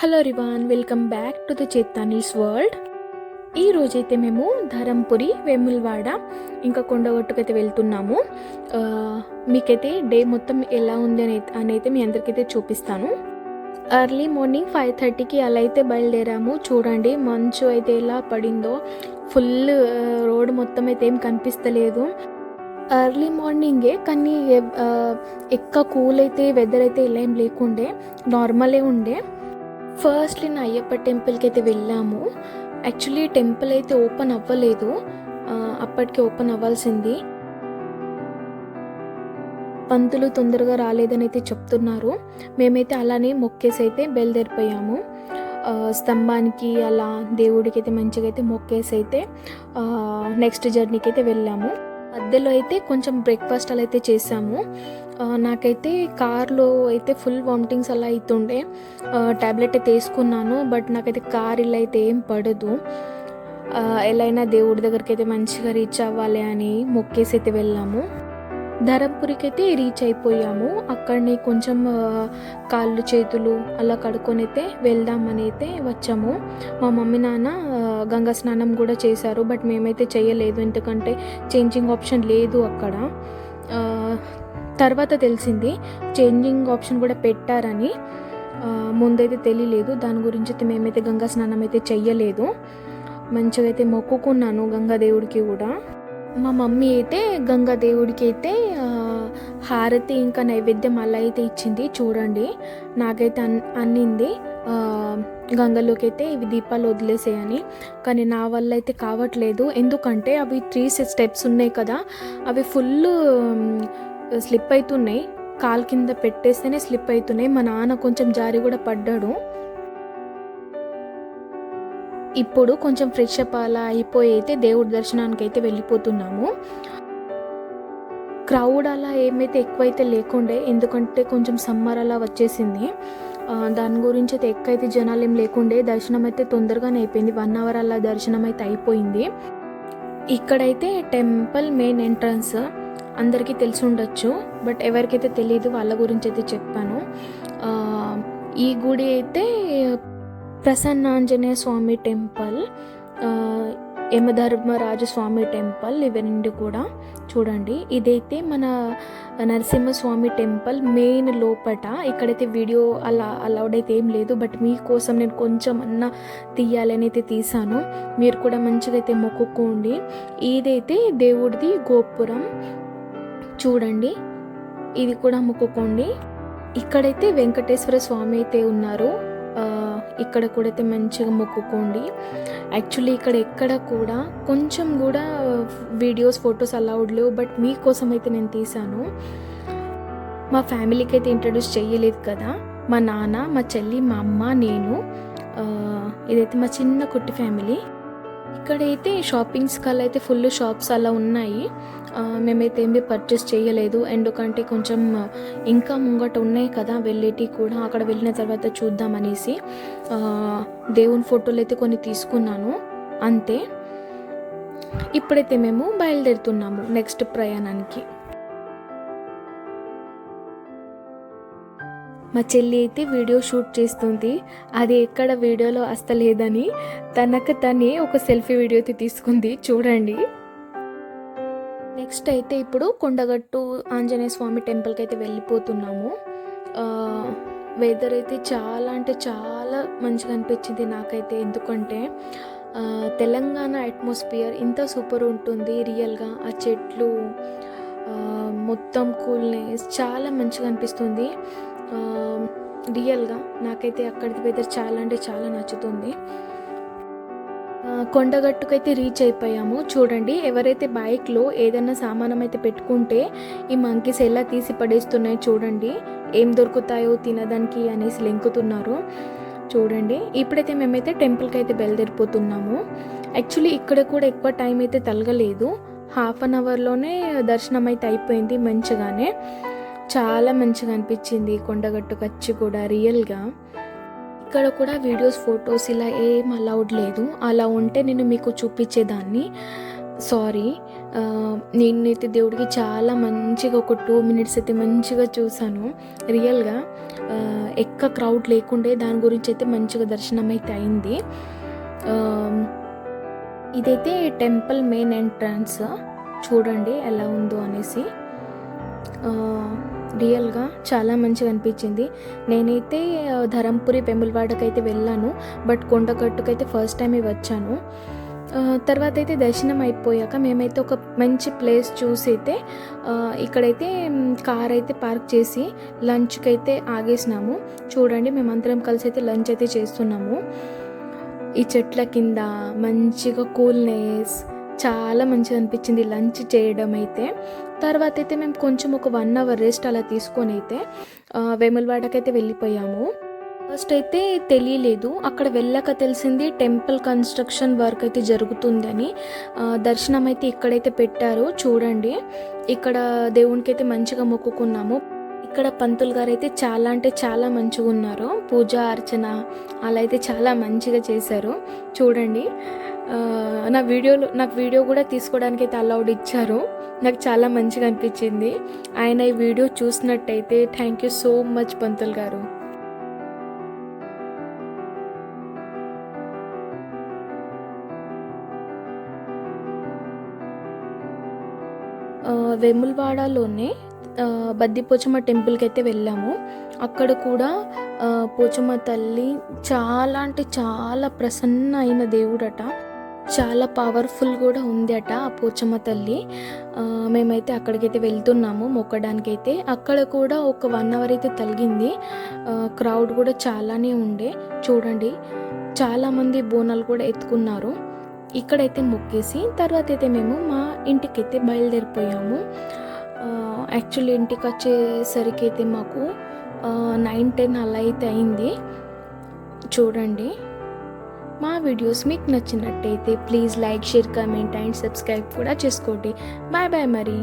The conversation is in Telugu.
హలో రివాన్, వెల్కమ్ బ్యాక్ టు ద చేతానీస్ వరల్డ్. ఈ రోజైతే మేము ధరంపురి, వేములవాడ ఇంకా కొండగట్టుకైతే వెళ్తున్నాము. మీకైతే డే మొత్తం ఎలా ఉంది అని అయితే మీ అందరికైతే చూపిస్తాను. ఎర్లీ మార్నింగ్ 5:30కి అలా అయితే బయలుదేరాము. చూడండి మంచు అయితే ఎలా పడిందో, ఫుల్ రోడ్ మొత్తం అయితే ఏం కనిపిస్తలేదు. ఎర్లీ మార్నింగే కానీ ఎక్కువ కూల్ అయితే వెదర్ అయితే ఇలా ఏం లేకుండే, నార్మలే ఉండే. ఫస్ట్లీ నా అయ్యప్ప టెంపుల్కి అయితే వెళ్ళాము. యాక్చువల్లీ టెంపుల్ అయితే ఓపెన్ అవ్వలేదు, అప్పటికి ఓపెన్ అవ్వాల్సింది. పంతులు తొందరగా రాలేదని అయితే చెప్తున్నారు. మేమైతే అలానే మొక్కేసి అయితే బయలుదేరిపోయాము. స్తంభానికి అలా దేవుడికి అయితే మంచిగా అయితే మొక్కేసి అయితే నెక్స్ట్ జర్నీకి అయితే వెళ్ళాము. మధ్యలో అయితే కొంచెం బ్రేక్ఫాస్ట్ అలా అయితే చేసాము. నాకైతే కార్లో అయితే ఫుల్ వామిటింగ్స్ అలా అవుతుండే. ట్యాబ్లెట్ అయితే వేసుకున్నాను, బట్ నాకైతే కార్ ఇలా అయితే ఏం పడదు. ఎలా అయినా దేవుడి దగ్గరికి అయితే మంచిగా రీచ్ అవ్వాలి అని మొక్కేసి అయితే వెళ్ళాము. ధరంపురికి అయితే రీచ్ అయిపోయాము. అక్కడనే కొంచెం కాళ్ళు చేతులు అలా కడుక్కొని అయితే వెళ్దామని అయితే వచ్చాము. మా మమ్మీ నాన్న గంగా స్నానం కూడా చేశారు, బట్ మేమైతే చేయలేదు, ఎందుకంటే చేంజింగ్ ఆప్షన్ లేదు అక్కడ. తర్వాత తెలిసింది చేంజింగ్ ఆప్షన్ కూడా పెట్టారని, ముందైతే తెలియలేదు. దాని గురించి అయితే మేమైతే గంగా స్నానం అయితే చెయ్యలేదు. మంచిగా అయితే మొక్కుకున్నాను గంగా దేవుడికి కూడా. మా మమ్మీ అయితే గంగా దేవుడికి అయితే హారతి ఇంకా నైవేద్యం అలా అయితే ఇచ్చింది. చూడండి నాకైతే అన్నింది గంగలోకి అయితే ఇవి దీపాలు వదిలేసేయని, కానీ నా వల్ల అయితే కావట్లేదు. ఎందుకంటే అవి 3 స్టెప్స్ ఉన్నాయి కదా, అవి ఫుల్ స్లిప్ అవుతున్నాయి. కాలు కింద పెట్టేస్తేనే స్లిప్ అవుతున్నాయి. మా నాన్న కొంచెం జారి కూడా పడ్డాడు. ఇప్పుడు కొంచెం ఫ్రెష్ అప్ అలా అయిపోయి అయితే దేవుడి దర్శనానికి అయితే వెళ్ళిపోతున్నాము. క్రౌడ్ అలా ఏమైతే ఎక్కువైతే లేకుండే, ఎందుకంటే కొంచెం సమ్మర్ అలా వచ్చేసింది. దాని గురించి అయితే ఎక్కువైతే జనాలు ఏం లేకుండే. దర్శనం అయితే తొందరగానే అయిపోయింది, 1 అవర్ అలా దర్శనం అయితే అయిపోయింది. ఇక్కడైతే టెంపుల్ మెయిన్ ఎంట్రన్స్ అందరికీ తెలిసి ఉండొచ్చు, బట్ ఎవరికైతే తెలియదు వాళ్ళ గురించి అయితే చెప్పాను. ఈ గుడి అయితే ప్రసన్నాంజనేయ స్వామి టెంపుల్, యమధర్మరాజు స్వామి టెంపుల్, ఇవి రెండు కూడా. చూడండి ఇదైతే మన నరసింహస్వామి టెంపుల్ మెయిన్ లోపట. ఇక్కడైతే వీడియో అలా అలౌడ్ అయితే ఏం లేదు, బట్ మీకోసం నేను కొంచెం అన్నా తీయాలని అయితే తీసాను. మీరు కూడా మంచిగా అయితే మొక్కుకోండి. ఇదైతే దేవుడిది గోపురం, చూడండి ఇది కూడా మొక్కుకోండి. ఇక్కడైతే వెంకటేశ్వర స్వామి అయితే ఉన్నారు, ఇక్కడ కూడా అయితే మంచిగా మొక్కుకోండి. యాక్చువల్లీ ఇక్కడ ఎక్కడ కూడా కొంచెం కూడా వీడియోస్ ఫొటోస్ అలౌడ్ లేవు, బట్ మీకోసం అయితే నేను తీసాను. మా ఫ్యామిలీకి అయితే ఇంట్రడ్యూస్ చేయలేదు కదా, మా నాన్న, మా చెల్లి, మా అమ్మ, నేను. ఇదైతే మా చిన్న కుట్టి ఫ్యామిలీ. ఇక్కడైతే షాపింగ్స్ కల్లా అయితే ఫుల్ షాప్స్ అలా ఉన్నాయి. మేమైతే ఏమి పర్చేస్ చేయలేదు, ఎందుకంటే కొంచెం ఇంకా ముంగట ఉన్నాయి కదా వెళ్ళేటి కూడా, అక్కడ వెళ్ళిన తర్వాత చూద్దామనేసి దేవుని ఫోటోలు అయితే కొన్ని తీసుకున్నాను అంతే. ఇప్పుడైతే మేము బయలుదేరుతున్నాము నెక్స్ట్ ప్రయాణానికి. మా చెల్లి అయితే వీడియో షూట్ చేస్తుంది, అది ఎక్కడ వీడియోలో వస్తలేదని తనకు తనే ఒక సెల్ఫీ వీడియో అయితే తీసుకుంది. చూడండి. నెక్స్ట్ అయితే ఇప్పుడు కొండగట్టు ఆంజనేయ స్వామి టెంపుల్కి అయితే వెళ్ళిపోతున్నాము. వెదర్ అయితే చాలా అంటే చాలా మంచిగా అనిపించింది నాకైతే, ఎందుకంటే తెలంగాణ అట్మాస్ఫియర్ ఇంత సూపర్ ఉంటుంది రియల్గా. ఆ చెట్లు మొత్తం కూల్నెస్ చాలా మంచిగా అనిపిస్తుంది రియల్గా. నాకైతే అక్కడికి వెదర్ చాలా అంటే చాలా నచ్చుతుంది. కొండగట్టుకైతే రీచ్ అయిపోయాము. చూడండి ఎవరైతే బైక్లో ఏదైనా సామానం అయితే పెట్టుకుంటే ఈ మంకీస్ ఎలా తీసి పడేస్తున్నాయి, చూడండి ఏం దొరుకుతాయో తినడానికి అనేసి లెంకుతున్నారు. చూడండి ఇప్పుడైతే మేమైతే టెంపుల్కి అయితే బయలుదేరిపోతున్నాము. యాక్చువల్లీ ఇక్కడ కూడా ఎక్కువ టైం అయితే తలగలేదు, 1/2 అవర్లోనే దర్శనం అయితే అయిపోయింది. మంచిగానే చాలా మంచిగా అనిపించింది కొండగట్టుకు వచ్చి కూడా రియల్గా. ఇక్కడ కూడా వీడియోస్ ఫొటోస్ ఇలా ఏం అలౌడ్ లేదు, అలా ఉంటే నేను మీకు చూపించేదాన్ని. సారీ, నేనైతే దేవుడికి చాలా మంచిగా ఒక 2 మినిట్స్ అయితే మంచిగా చూసాను రియల్గా. క్రౌడ్ లేకుండే, దాని గురించి అయితే మంచిగా దర్శనం అయితే అయింది. ఇదైతే టెంపుల్ మెయిన్ ఎంట్రన్స్, చూడండి ఎలా ఉందో అనేసి. రియల్గా చాలా మంచిగా అనిపించింది. నేనైతే ధరంపురి వేములవాడకైతే వెళ్ళాను, బట్ కొండగట్టుకైతే ఫస్ట్ టైమే వచ్చాను. తర్వాత అయితే దర్శనం అయిపోయాక మేమైతే ఒక మంచి ప్లేస్ చూసి అయితే ఇక్కడైతే కార్ అయితే పార్క్ చేసి లంచ్కి అయితే ఆగేసినాము. చూడండి మేమందరం కలిసి అయితే లంచ్ అయితే చేస్తున్నాము. ఈ చెట్ల కింద మంచిగా కూల్నెస్, చాలా మంచిగా అనిపించింది లంచ్ చేయడం అయితే. తర్వాత అయితే మేము కొంచెం ఒక 1 అవర్ రెస్ట్ అలా తీసుకొని అయితే వేములవాడకైతే వెళ్ళిపోయాము. ఫస్ట్ అయితే తెలియలేదు, అక్కడ వెళ్ళాక తెలిసింది టెంపుల్ కన్స్ట్రక్షన్ వర్క్ అయితే జరుగుతుందని. దర్శనం అయితే ఇక్కడైతే పెట్టారు, చూడండి. ఇక్కడ దేవునికి అయితే మంచిగా మొక్కుకున్నాము. ఇక్కడ పంతులు గారు అయితే చాలా అంటే చాలా మంచిగా ఉన్నారు. పూజ అర్చన అలా అయితే చాలా మంచిగా చేశారు, చూడండి. నాకు వీడియో కూడా తీసుకోవడానికి అయితే అలౌడ్ ఇచ్చారు. నాకు చాలా మంచిగా అనిపించింది. ఆయన ఈ వీడియో చూసినట్టయితే థ్యాంక్ యూ సో మచ్ పంతులు గారు. వేములవాడలోనే బద్దిపోచమ్మ టెంపుల్కి అయితే వెళ్ళాము. అక్కడ కూడా పోచమ్మ తల్లి చాలా అంటే చాలా ప్రసన్న అయిన దేవుడట, చాలా పవర్ఫుల్ కూడా ఉంది అట ఆ పోచమ్మ తల్లి. మేమైతే అక్కడికైతే వెళ్తున్నాము మొక్కడానికైతే. అక్కడ కూడా ఒక 1 అవర్ అయితే తగ్గింది. క్రౌడ్ కూడా చాలానే ఉండే, చూడండి. చాలామంది బోనాలు కూడా ఎత్తుకున్నారు. ఇక్కడైతే మొక్కేసి తర్వాత అయితే మేము మా ఇంటికైతే బయలుదేరిపోయాము. యాక్చువల్లీ ఇంటికి వచ్చేసరికి అయితే మాకు 9-10 అలా అయితే అయింది, చూడండి. మా వీడియోస్ మీకు నచ్చినట్టయితే please like, share, comment and subscribe కూడా చేసుకోండి. బాయ్ బాయ్ మరి.